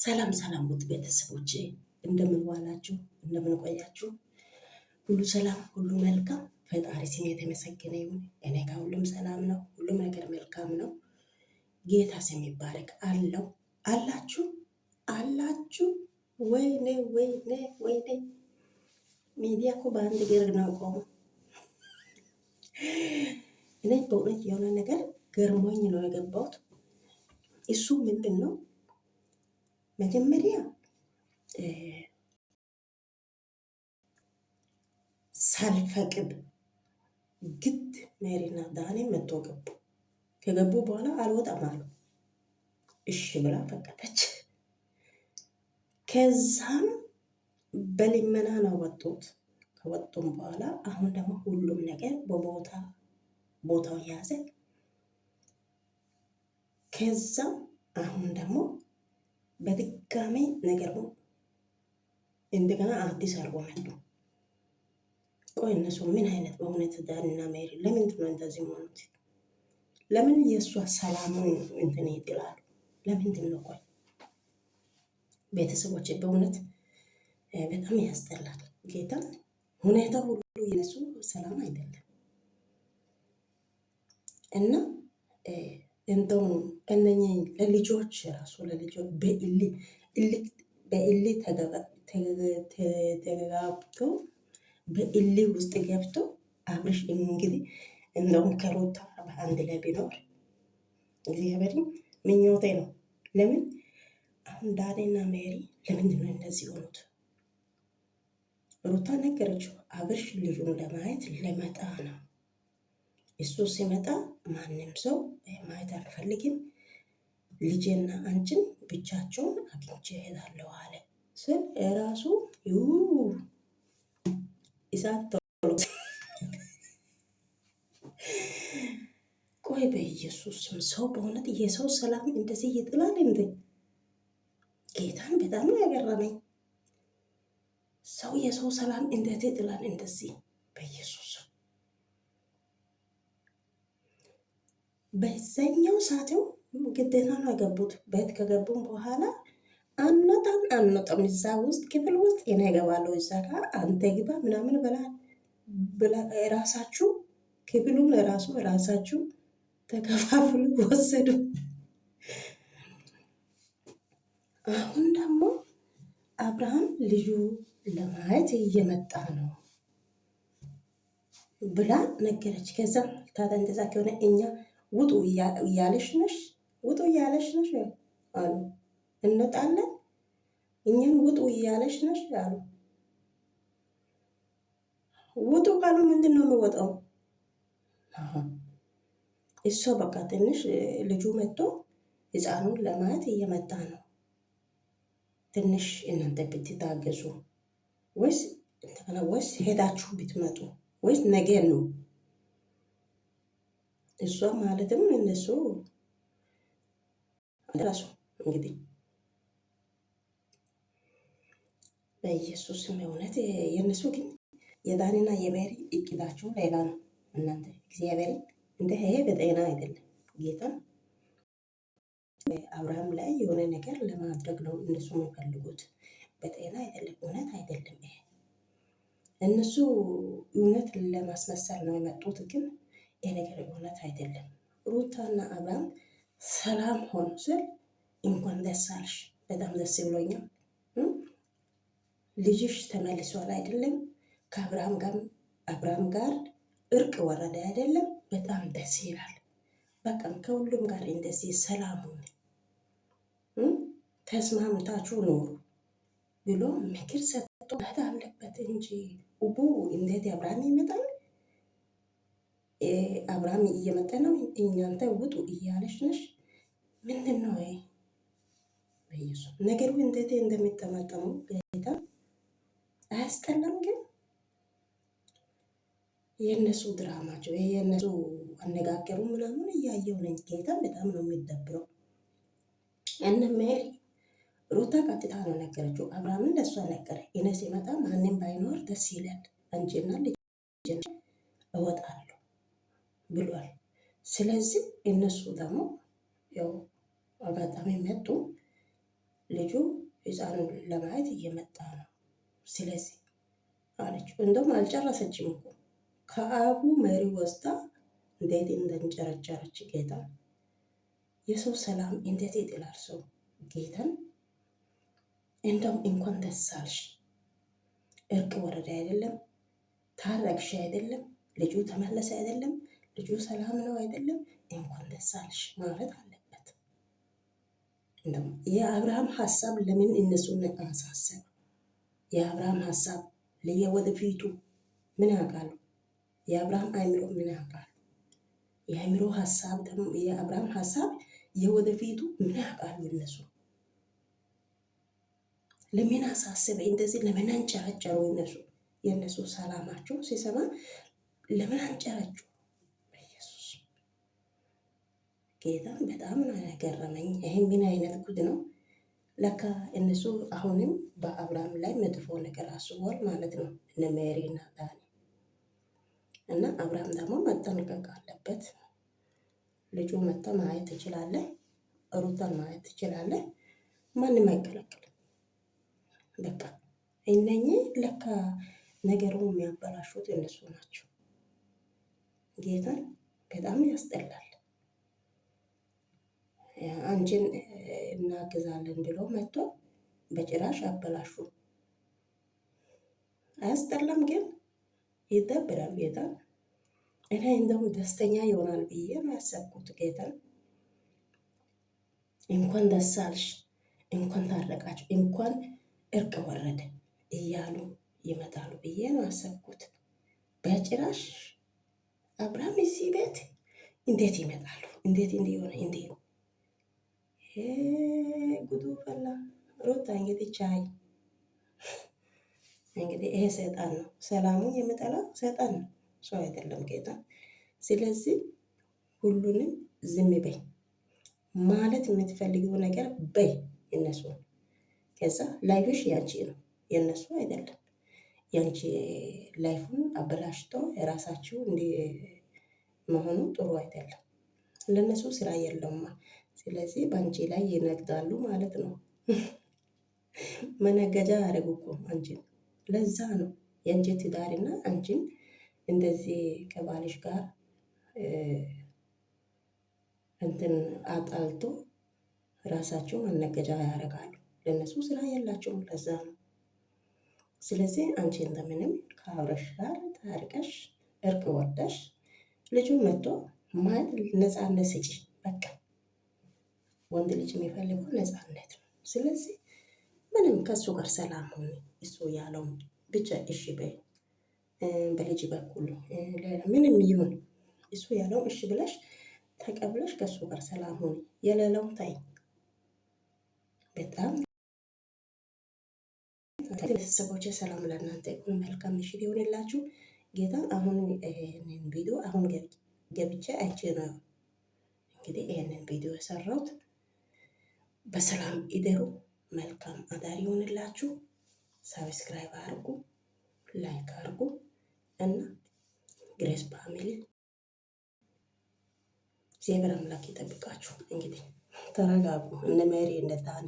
ሰላም ሰላም ውድ ቤተሰቦቼ እንደምን ዋላችሁ? እንደምን ቆያችሁ? ሁሉ ሰላም፣ ሁሉ መልካም። ፈጣሪ ስም የተመሰገነ ይሁን። እኔ ጋር ሁሉም ሰላም ነው። ሁሉም ነገር መልካም ነው። ጌታ ስም ይባረክ። አላችሁ አላችሁ። ወይኔ ወይኔ ወይኔ! ሚዲያ እኮ በአንድ እግር ነው ቆሞ። እኔ በእውነት የሆነ ነገር ገርሞኝ ነው የገባሁት። እሱ ምንድን ነው? መጀመሪያ ሳልፈቅድ ግድ ሜሪና ዳኒ መጥቶ ገቡ። ከገቡ በኋላ አልወጣም አሉ። እሺ ብላ ፈቀደች። ከዛም በልመና ነው ወጡት። ከወጡም በኋላ አሁን ደግሞ ሁሉም ነገር ቦታው ያዘ። ከዛም አሁን ደግሞ በድጋሚ ነገሩ እንደገና አዲስ አድርጎ መጡ። ቆይ እነሱ ምን አይነት በእውነት ዳንና ሜሪ ለምንድን ነው እንደዚህ ሆኑት? ለምን የእሷ ሰላሙን እንትን ይጥላሉ? ለምንድን ነው? ቆይ ቤተሰቦች በእውነት በጣም ያስጠላል። ጌታ ሁኔታ ሁሉ የነሱ ሰላም አይደለም እና እንደውም እነኚህ ለልጆች ራሱ ለልጆች በእልህ ተጋብተው በእልህ ውስጥ ገብቶ አብርሽ እንግዲህ እንደውም ከሩታ በአንድ ላይ ቢኖር እግዚአብሔር ምኞቴ ነው። ለምን አሁን ዳኒና ሜሪ ለምንድን ነው እንደዚህ ሆኑት? ሩታ ነገረችው፣ አብርሽ ልጁን ለማየት ለመጣ ነው። እሱ ሲመጣ ማንም ሰው ማየት አልፈልግም፣ ልጄና አንቺን ብቻቸውን አግኝቼ እሄዳለሁ አለ ስል ራሱ እሳት ቶሎ። ቆይ በኢየሱስ ሰው በእውነት የሰው ሰላም እንደዚህ ይጥላል እንዴ? ጌታን በጣም ነው ያገረመኝ። ሰው የሰው ሰላም እንዴት ይጥላል እንደዚህ? በኢየሱስ በዛኛው ሰዓትው ግዴታ ነው የገቡት። ቤት ከገቡም በኋላ አንወጣም እዛ ውስጥ ክፍል ውስጥ እኔ እገባለሁ እዛ ጋር አንተ ግባ ምናምን ብላ ራሳችሁ ክፍሉን ራሳችሁ ተከፋፍሉ ወሰዱ። አሁን ደግሞ አብርሃም ልጁ ለማየት እየመጣ ነው ብላ ነገረች። ከዛ ታዲያ እንደዛ ከሆነ እኛ ውጡ እያለሽ ነሽ አሉ። እንወጣለን እኛን ውጡ እያለሽ ነሽ አሉ። ውጡ ካሉ ምንድን ነው የሚወጣው? እሷ በቃ ትንሽ ልጁ መጥቶ ህፃኑን ለማየት እየመጣ ነው። ትንሽ እናንተ ብትታገሱ ወይስ ሄዳችሁ ብትመጡ ወይስ ነገ ነው? እሷ ማለትም እነሱ ራሱ እንግዲህ በኢየሱስ እውነት የእነሱ ግን የዳኒና የሜሪ እቅዳቸው ሌላ ነው። እናንተ እግዚአብሔር እንደ ይሄ በጤና አይደለም። ጌታ አብርሃም ላይ የሆነ ነገር ለማድረግ ነው እነሱ የሚፈልጉት። በጤና አይደለም፣ እውነት አይደለም። ይሄ እነሱ እውነት ለማስመሰል ነው የመጡት፣ ግን ይሄ ነገር እውነት አይደለም። ሩታና አብርሃም ሰላም ሆኑ ስል እንኳን ደስ አልሽ፣ በጣም ደስ ብሎኛል። ልጅሽ ተመልሷል አይደለም? ከአብርሃም ጋር እርቅ ወረደ አይደለም? በጣም ደስ ይላል። በቃም ከሁሉም ጋር እንደዚህ ሰላሙን ተስማምታችሁ ኖሩ ብሎ ምክር ሰጥቶ አለበት እንጂ ኡቡ እንዴት አብርሃም ይመጣል? አብርሃም እየመጣ ነው፣ እናንተ ውጡ እያለሽ ነሽ። ምንድን ነው በኢየሱስ ነገሩ እንዴት እንደሚጠመጠሙ ጌታ አያስጠላም? ግን የእነሱ ድራማቸው የእነሱ አነጋገሩ ምናምን እያየው ነኝ። ጌታ በጣም ነው የሚደብረው። እነ ሜሪ ሩታ ቀጥታ ነው ነገረችው። አብርሃምን ለእሷ ነገረ። እኔ ሲመጣ ማንም ባይኖር ደስ ይላል፣ አንቺና ልጅ እወጣለሁ ብሏል። ስለዚህ እነሱ ደግሞ ያው አጋጣሚ መጡ። ልጁ ህፃኑን ለማየት እየመጣ ነው። ስለዚህ አለችው። እንደውም አልጨረሰችም እኮ ከአቡ መሪ ወስዳ እንዴት እንደንጨረጨረች ጌታ። የሰው ሰላም እንዴት ይጥላል ሰው ጌታን። እንደውም እንኳን ደስ አልሽ፣ እርቅ ወረደ አይደለም፣ ታረቅሽ አይደለም፣ ልጁ ተመለሰ አይደለም፣ ልጁ ሰላም ነው አይደለም፣ እንኳን ደስ አልሽ ማለት አለበት። እንደውም የአብርሃም ሀሳብ ለምን እነሱን አሳሰብ? የአብርሃም ሀሳብ ለየወደፊቱ ምን ያውቃሉ? የአብርሃም አይምሮ ምን ያውቃሉ? የአይምሮ ሀሳብ ደግሞ የአብርሃም ሀሳብ የወደፊቱ ምን ያውቃሉ? እነሱ ለምን አሳስበ? እንደዚህ ለምን አንጨረጨሩ? እነሱ የእነሱ ሰላማቸው ሲሰማ ለምን አንጨረጩ? በኢየሱስ ጌታን በጣም ነው ያገረመኝ። ይሄ ምን አይነት ጉድ ነው? ለካ እነሱ አሁንም በአብርሃም ላይ መጥፎ ነገር አስቧል ማለት ነው። እነ ሜሪ እና ዳኒ እና አብርሃም ደግሞ መጠንቀቅ አለበት። ልጁ መጥተ ማየት ትችላለህ፣ ሩታን ማየት ትችላለህ፣ ማንም አይከለክልም። በቃ እነኚህ ለካ ነገሩ የሚያበላሹት እነሱ ናቸው። ጌታን በጣም ያስጠላል። አንቺን እናግዛለን ብሎ መጥቶ በጭራሽ አበላሹ። አያስጠላም? ግን ይደብራል። ጌታ እኔ እንደውም ደስተኛ ይሆናል ብዬ ነው ያሰብኩት። ጌታ እንኳን ደስ አልሽ፣ እንኳን ታረቃችሁ፣ እንኳን እርቅ ወረደ እያሉ ይመጣሉ ብዬ ነው ያሰብኩት። በጭራሽ አብርሃም እዚህ ቤት እንዴት ይመጣሉ? እንዴት እንዲሆነ እንዴ! ጉዱ ፈላ። ሩታ እንግዲህ ቻይ እንግዲህ ይሄ ሰይጣን ነው። ሰላሙን የሚጠላ ሰይጣን ነው፣ ሰው አይደለም ጌታ። ስለዚህ ሁሉንም ዝም በይ ማለት የምትፈልገው ነገር በይ እነሱ። ከዛ ላይፍሽ ያንቺ ነው የነሱ አይደለም። ያንቺ ላይፉን አበላሽቶ የራሳችሁ እንዲ መሆኑ ጥሩ አይደለም። ለነሱ ስራ የለውማ። ስለዚህ በአንቺ ላይ ይነግዳሉ ማለት ነው። መነገጃ ያደረጉ እኮ አንቺን። ለዛ ነው የአንቺ ትዳርና አንቺን እንደዚህ ከባልሽ ጋር እንትን አጣልቶ ራሳቸው መነገጃ ያደርጋሉ። ለእነሱ ስራ የላቸውም። ለዛ ነው። ስለዚህ አንቺ እንደምንም ከአብረሽ ጋር ታርቀሽ እርቅ ወርደሽ ልጁ መጥቶ ማየት ነፃነት ስጪ። በቃ ወንድ ልጅ የሚፈልገው ነፃነት ነው። ስለዚህ ምንም ከእሱ ጋር ሰላም ሆኒ እሱ ያለው ብቻ እሺ በይ። በልጅ በኩል ሌላ ምንም ይሁን እሱ ያለው እሺ ብለሽ ተቀብለሽ ከእሱ ጋር ሰላም ሆኒ። የሌላው ታይ። በጣም ቤተሰቦች ሰላም ለእናንተ ይሁን። መልካም ምሽት ይሆንላችሁ። ጌታ አሁን ይህንን ቪዲዮ አሁን ገብቼ አይቼ ነው እንግዲህ ይህንን ቪዲዮ የሰራሁት። በሰላም ይደሩ። መልካም አዳር ይሆንላችሁ። ሳብስክራይብ አድርጉ፣ ላይክ አድርጉ እና ግሬስ ፋሚሊ እግዚአብሔር አምላክ ይጠብቃችሁ። እንግዲህ ተረጋጉ። እነ ሜሪ እነ ዳኒ